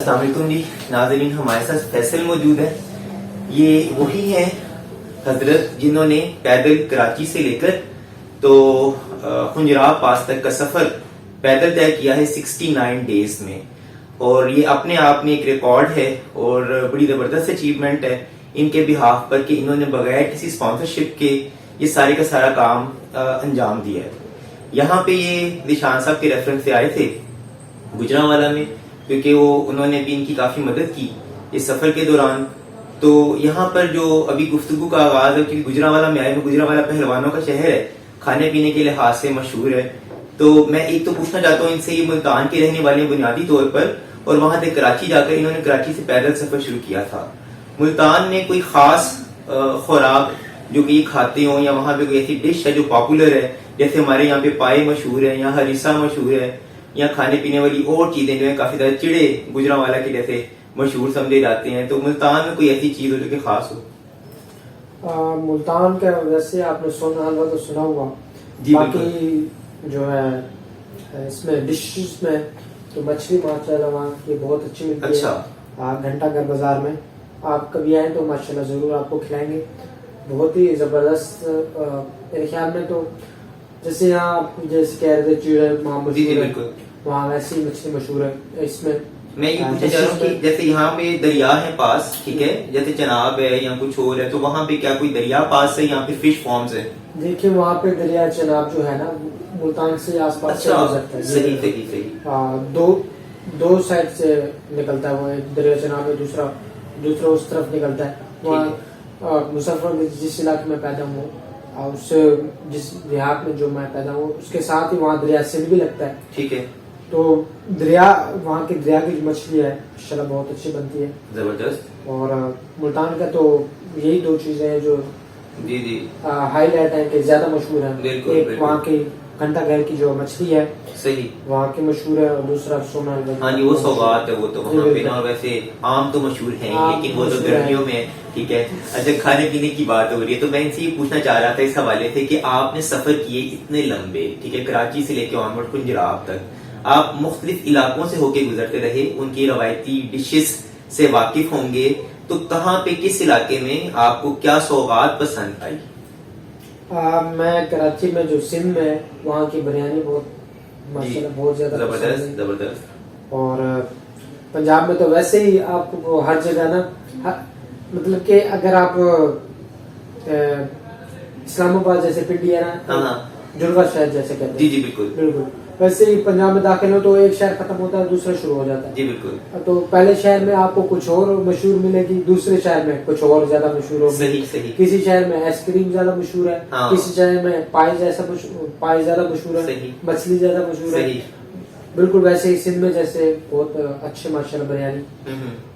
السلام علیکم جی ناظرین، ہمارے ساتھ فیصل موجود ہے. یہ وہی ہیں حضرت جنہوں نے پیدل کراچی سے لے کر تو خنجراب پاس تک کا سفر پیدل طے کیا ہے 69 ڈیز میں، اور یہ اپنے آپ میں ایک ریکارڈ ہے اور بڑی زبردست اچیومنٹ ہے ان کے بہاف پر کہ انہوں نے بغیر کسی اسپانسرشپ کے یہ سارے کا سارا کام انجام دیا ہے. یہاں پہ یہ نشان صاحب کے ریفرنس سے آئے تھے گجرانوالہ میں، کیونکہ انہوں نے بھی ان کی کافی مدد کی اس سفر کے دوران. تو یہاں پر جو ابھی گفتگو کا آغاز ہے، کیونکہ گجرانوالہ میں آئے ہیں، گجرانوالہ پہلوانوں کا شہر ہے، کھانے پینے کے لحاظ سے مشہور ہے. تو میں ایک تو پوچھنا چاہتا ہوں ان سے، یہ ملتان کے رہنے والے ہیں بنیادی طور پر، اور وہاں سے کراچی جا کر انہوں نے کراچی سے پیدل سفر شروع کیا تھا. ملتان میں کوئی خاص خوراک جو کہ یہ کھاتے ہوں، یا وہاں پہ کوئی ایسی ڈش ہے جو پاپولر ہے، جیسے ہمارے یہاں پہ پائے مشہور ہے یا ہریسہ مشہور ہے، یا کھانے پینے والی اور چیزیں جو ہیں کافی زیادہ چڑے گجرانوالہ کے جیسے مشہور سمجھے جاتے ہیں، تو ملتان میں کوئی ایسی چیز ہو جو کہ خاص ہو؟ ملتان کا ویسے آپ نے حلوہ تو سنا ہوا جی. باقی جو ہے اس میں ڈشز میں تو مچھلی ماشاءاللہ وہاں کی بہت اچھی ملتی ہے. اچھا. گھنٹہ گھر بازار میں آپ کبھی آئیں تو ماشاءاللہ ضرور آپ کو کھلائیں گے، بہت ہی زبردست. میرے خیال میں تو جیسے یہاں آپ جیسے کہہ رہے تھے چیڑے وہاں مشہور ہے، وہاں ویسی مچھلی مشہور ہے. اس میں یہ پوچھنا چاہ رہا ہوں کہ جیسے یہاں پہ دریا ہے پاس، ٹھیک ہے، جیسے چناب ہے یا کچھ اور ہے، تو وہاں پہ کیا کوئی دریا پاس ہے یا پھر فش فارمز ہے؟ دیکھیے وہاں پہ دریا چناب جو ہے نا ملتان سے آس پاس سے گزرتا ہے. صحیح صحیح صحیح. دو سائڈ سے نکلتا ہے، وہ ایک دریا چناب ہے، دوسرا اس طرف نکلتا ہے. وہاں مسافر جس علاقے میں پیدا ہوں اور اس سے جس دیہات میں جو میں پیدا ہوں اس کے ساتھ ہی وہاں دریا سندھ بھی لگتا ہے. ٹھیک ہے. تو دریا وہاں کے دریا کی جو مچھلی ہے ماشاءاللہ بہت اچھی بنتی ہے، زبردست. اور ملتان کا تو یہی دو چیزیں ہیں جو جی جی ہائی لائٹ ہے کہ زیادہ مشہور ہے. ایک وہاں کی گھنٹہ گھر کی جو مچھلی ہے صحیح وہاں کی مشہور ہے، اور دوسرا سونا. ہاں جی، وہ سوغات ہے، وہ تو وہاں پہ نا، اور ویسے آم تو مشہور ہیں لیکن وہ تو گرمیوں میں. ٹھیک ہے. اچھا، کھانے پینے کی بات ہو رہی ہے تو میں ان سے یہ پوچھنا چاہ رہا تھا اس حوالے سے کہ آپ نے سفر کیے اتنے لمبے، ٹھیک ہے، کراچی سے لے کے آنورڈ خنجراب تک، آپ مختلف علاقوں سے ہو کے گزرتے رہے، ان کی روایتی ڈشز سے واقف ہوں گے، تو کہاں پہ کس علاقے میں آپ کو کیا سوغات پسند آئی؟ میں کراچی میں جو سندھ میں وہاں کی بریانی بہت ماشاءاللہ بہت زیادہ زبردست زبردست. اور پنجاب میں تو ویسے ہی آپ کو ہر جگہ نا، مطلب کہ اگر آپ اسلام آباد جیسے پنڈی ہے نا، جلوہ شہر جیسے کہتے ہیں، جی جی بالکل بالکل ویسے ہی پنجاب میں داخل ہو تو ایک شہر ختم ہوتا ہے دوسرا شروع ہو جاتا ہے. جی بالکل. تو پہلے شہر میں آپ کو کچھ اور مشہور ملے گی، دوسرے شہر میں کچھ اور زیادہ مشہور ہوگی. صحیح صحیح. کسی شہر میں آئس کریم زیادہ مشہور ہے، کسی شہر میں پائے زیادہ مشہور ہے، مچھلی زیادہ مشہور ہے. بالکل ویسے ہی سندھ میں جیسے بہت اچھے ماشاءاللہ بریانی،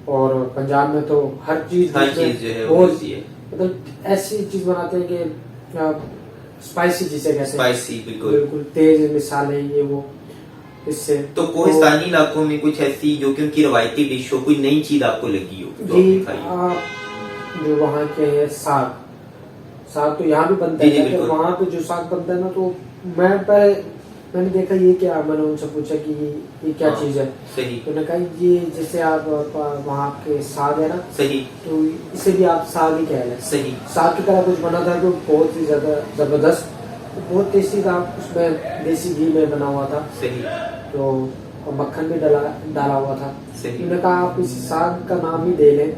اور پنجاب میں تو ہر چیز جو ہے مطلب ایسی چیز بناتے ہیں کہ اسپائسی جسے کہتے ہیں، اسپائسی بالکل تیز مثالیں یہ وہ. اس سے تو کوہستانی علاقوں میں کچھ ایسی جو کہ ان کی روایتی ڈش ہو، کوئی نئی چیز آپ کو لگی ہو؟ جی جو وہاں کے ساگ تو یہاں بھی بنتا ہے، وہاں پہ جو ساگ بنتا ہے نا، تو میں نے دیکھا یہ کیا، میں نے ان سے پوچھا کہ یہ کیا چیز ہے. صحیح. تو نے کہا یہ جیسے آپ وہاں کے ساگ ہے نا، صحیح، تو اسے بھی آپ ساگ ہی کہہ لیں. صحیح. ساگ کی طرح کچھ بنا تھا تو بہت ہی زیادہ زبردست، بہت ٹیسٹی تھا. اس میں دیسی گھی میں بنا ہوا تھا. صحیح. تو مکھن بھی ڈالا ہوا تھا. صحیح. انہوں نے کہا آپ اس ساگ کا نام ہی دے لیں،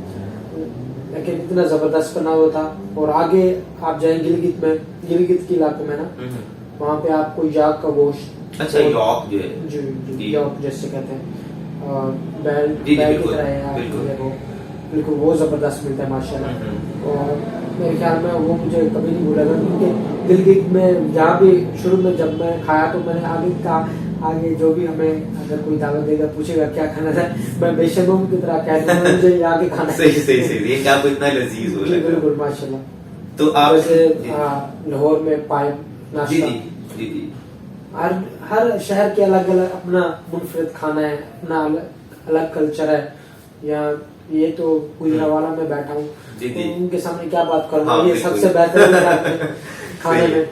لیکن اتنا زبردست بنا ہوا تھا. اور آگے آپ جائیں گلگت کے علاقوں میں نا، وہاں پہ آپ کو یاک کا گوشت، اچھا یاک جو ہے، جی یاک جیسے کہتے ہیں، بیل کی طرح ہے، بالکل وہ زبردست ملتا ہے ماشاءاللہ. اور میرے خیال میں وہ مجھے کبھی نہیں بھولا گا، کیونکہ گلگت میں جہاں بھی شروع میں جب میں کھایا تو میں نے آگے جو بھی ہمیں اگر کوئی دعوت دے گا پوچھے گا کیا کھانا تھا، میں بے شرم کی طرح کہہ دوں مجھے یہ آگے کھانا ہے. صحیح. یہ کیا اتنا لذیذ ہو لگا. بالکل ماشاءاللہ. تو آپ جیسے لاہور میں پائے ناشتہ، جی ہر شہر کے الگ الگ اپنا منفرد کھانا ہے، اپنا الگ کلچر ہے. یا یہ تو گجرانوالہ میں بیٹھا ہوں، ان کے سامنے کیا بات کروں گا، یہ سب سے بہتر کھانے میں.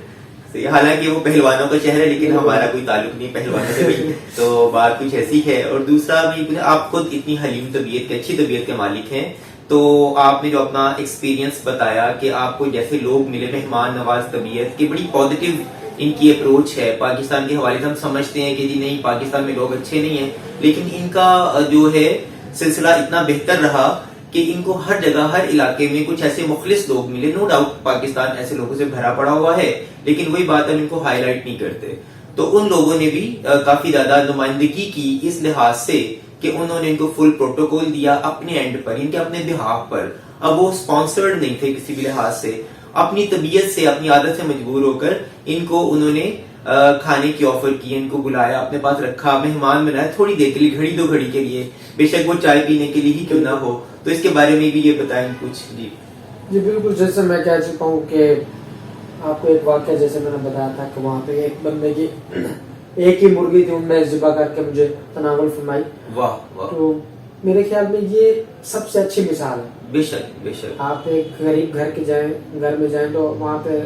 حالانکہ وہ پہلوانوں کا شہر ہے لیکن ہمارا کوئی تعلق نہیں پہلوانوں سے بھی، تو بات کچھ ایسی ہے. اور دوسرا بھی آپ خود اتنی حلیم طبیعت کے، اچھی طبیعت کے مالک ہیں، تو آپ نے جو اپنا ایکسپیرینس بتایا کہ آپ کو جیسے لوگ ملے، مہمان نواز طبیعت کی، بڑی پازیٹیو ان کی اپروچ ہے. پاکستان کے حوالے سے ہم سمجھتے ہیں کہ جی نہیں پاکستان میں لوگ اچھے نہیں ہیں، لیکن ان کا جو ہے سلسلہ اتنا بہتر رہا کہ ان کو ہر جگہ، ہر علاقے میں کچھ ایسے مخلص لوگ ملے. نو ڈاؤٹ پاکستان ایسے لوگوں سے بھرا پڑا ہوا ہے، لیکن وہی بات ہم ان کو ہائی لائٹ نہیں کرتے. تو ان لوگوں نے بھی کافی زیادہ نمائندگی کی اس لحاظ سے کہ انہوں نے ان کو فل پروٹوکول دیا اپنے اینڈ پر، ان کے اپنے بہاف پر. اب وہ سپانسرڈ نہیں تھے کسی بھی لحاظ سے، اپنی طبیعت سے، اپنی عادت سے مجبور ہو کر ان کو انہوں نے کھانے کی آفر کی، ان کو بلایا، اپنے پاس رکھا، مہمان بنایا تھوڑی دیر کے لیے، گھڑی دو گھڑی کے لیے، بے شک وہ چائے پینے کے لیے ہی کیوں نہ ہو. تو اس کے بارے میں بھی یہ بتائیں کچھ. جی بالکل، جیسے میں کہہ چکا ہوں کہ آپ کو ایک واقعہ جیسے میں نے بتایا تھا کہ وہاں پہ ایک بندے کی ایک ہی مرغی تھی، ان نے ذبح کر کے مجھے تناول فرمائی. واہ واہ. تو میرے خیال میں یہ سب سے اچھی مثال ہے. بے شک بے شک. آپ ایک غریب گھر میں جائیں تو وہاں پہ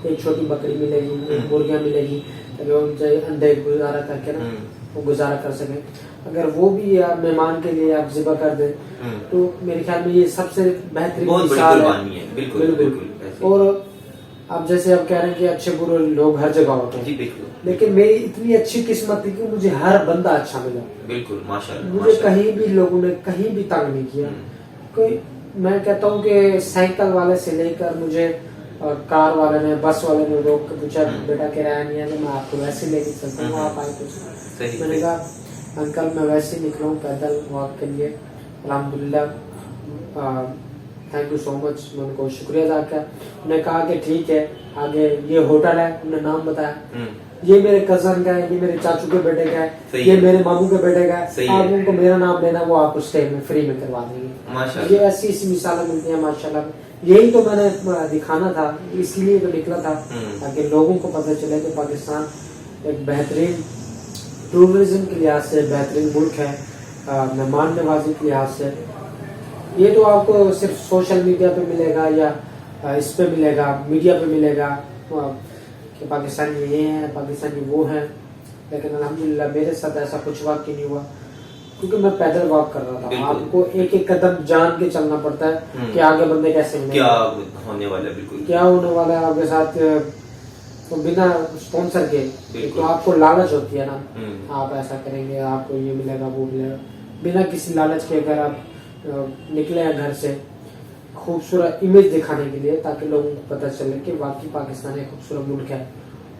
ایک چھوٹی بکری ملے گی، ایک مرغیاں ملے گی، اگر ان سے انڈے گزارا کر کے نا وہ گزارا کر سکیں. اگر وہ بھی مہمان کے لیے آپ ذبح کر دیں تو میرے خیال میں یہ سب سے بہترین مثال ہے. بالکل. اور آپ جیسے آپ کہہ رہے ہیں کہ اچھے برے لوگ ہر جگہ ہوتے ہیں، لیکن میری اتنی اچھی قسمت تھی کہ مجھے ہر بندہ اچھا ملا. بالکل ماشاءاللہ. مجھے کہیں بھی لوگوں نے کہیں بھی تنگ نہیں کیا. کوئی میں کہتا ہوں کہ سائیکل والے سے لے کر مجھے کار والے نے، بس والے نے روک کے پوچھا بیٹا کرایہ نہیں ہے تو میں آپ کو ویسے لے کے چلتا ہوں، آپ آئے کچھ. میں نے کہا انکل میں ویسے ہی نکلا ہوں پیدل واک کے لیے، الحمدللہ تھینک یو سو مچ. میں ان کو شکریہ ادا کیا. انہوں نے کہا کہ ٹھیک ہے آگے یہ ہوٹل ہے، انہوں نے نام بتایا، یہ میرے کزن کا ہے، یہ میرے چاچو کے بیٹے کا ہے، یہ میرے ماموں کے بیٹے کا ہے. آپ ان کو میرا نام دینا، وہ آپ کو اسٹے میں فری میں کروا دیں گے. یہ ایسی ایسی مثالیں ملتی ہیں ماشاءاللہ. یہی تو میں نے دکھانا تھا، اس لیے تو نکلا تھا تاکہ لوگوں کو پتہ چلے کہ پاکستان ایک بہترین ٹورزم کے لحاظ سے بہترین ملک ہے، مہمان نوازی کے لحاظ سے. یہ تو آپ کو صرف سوشل میڈیا پہ ملے گا یا اس پہ ملے گا، میڈیا پہ ملے گا کہ پاکستانی یہ ہیں، پاکستانی وہ ہیں، لیکن الحمدللہ میرے ساتھ ایسا کچھ واقع نہیں ہوا کیونکہ میں پیدل واک کر رہا تھا. آپ کو ایک ایک قدم جان کے چلنا پڑتا ہے کہ آگے بندے کیسے ملیں گے، کیا ہونے والا ہے آپ کے ساتھ. تو بنا اسپانسر کے تو آپ کو لالچ ہوتی ہے نا، آپ ایسا کریں گے آپ کو یہ ملے گا وہ ملے گا. بنا کسی لالچ کے اگر آپ نکلے ہیں گھر سے خوبصورت امیج دکھانے کے لیے تاکہ لوگوں کو پتہ چلے کہ واقعی پاکستان ایک خوبصورت ملک ہے.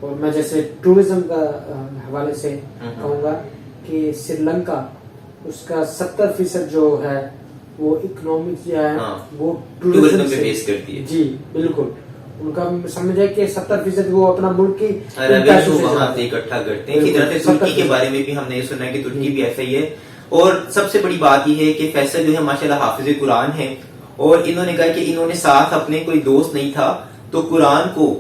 اور میں جیسے ٹورزم کا حوالے سے کہوں گا کہ سری لنکا اس کا 70% جو ہے وہ اکنامک جو ہے وہ ٹورزم پہ بیس کرتی ہے. جی بالکل. ان کا سمجھے کہ 70% وہ اپنا ملک کی وہاں سے اکٹھا کرتے ہیں. ترکی کے بارے میں بھی ہم نے سنا ہے کہ ترکی بھی ایسا ہی ہے. اور سب سے بڑی بات یہ ہے کہ فیصل جو ہے ماشاءاللہ حافظ قرآن ہے، اور انہوں نے کہا کہ انہوں نے ساتھ اپنے کوئی دوست نہیں تھا تو قرآن کو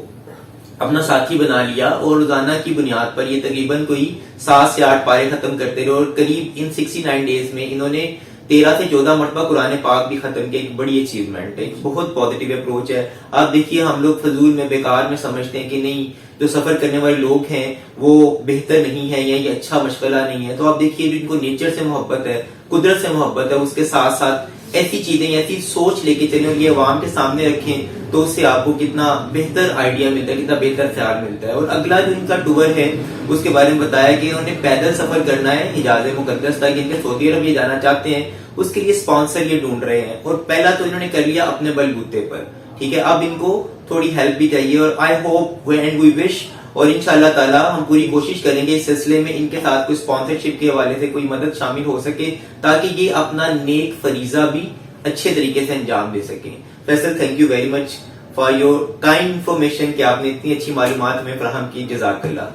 اپنا ساتھی بنا لیا، اور روزانہ کی بنیاد پر یہ تقریباً کوئی 7 سے 8 پارے ختم کرتے رہے. اور قریب ان 69 ڈیز میں انہوں نے 13 سے 14 مرتبہ قرآن پاک بھی ختم کیا. ایک بڑی اچیومنٹ ہے، بہت پازیٹیو اپروچ ہے. آپ دیکھیے ہم لوگ فضول میں بیکار میں سمجھتے ہیں کہ نہیں جو سفر کرنے والے لوگ ہیں وہ بہتر نہیں ہے یا یہ اچھا مشغلہ نہیں ہے. تو آپ دیکھیے جو ان کو نیچر سے محبت ہے، قدرت سے محبت ہے، اس کے ساتھ ساتھ ایسی چیزیں، ایسی سوچ لے کے چلیں اور یہ عوام کے سامنے رکھیں تو اس سے آپ کو کتنا بہتر آئیڈیا ملتا ہے، کتنا بہتر خیال ملتا ہے. اور اگلا جو ان کا ٹور ہے اس کے بارے میں بتایا کہ انہوں نے پیدل سفر کرنا ہے حجاز مقدس تک، ان کے سعودی عرب یہ جانا چاہتے ہیں، اس کے لیے اسپانسر یہ ڈھونڈ رہے ہیں. اور پہلا تو انہوں نے کر لیا اپنے بل بوتے پر، ٹھیک ہے. اب ان کو تھوڑی ہیلپ بھی چاہیے، اور آئی ہوپ اینڈ وی وش، اور انشاءاللہ تعالی ہم پوری کوشش کریں گے اس سلسلے میں ان کے ساتھ کوئی اسپانسرشپ کے حوالے سے کوئی مدد شامل ہو سکے تاکہ یہ اپنا نیک فریضہ بھی اچھے طریقے سے انجام دے سکیں. Faisal thank you very much for your kind information کہ آپ نے اتنی اچھی معلومات ہمیں فراہم کی. جزاک اللہ.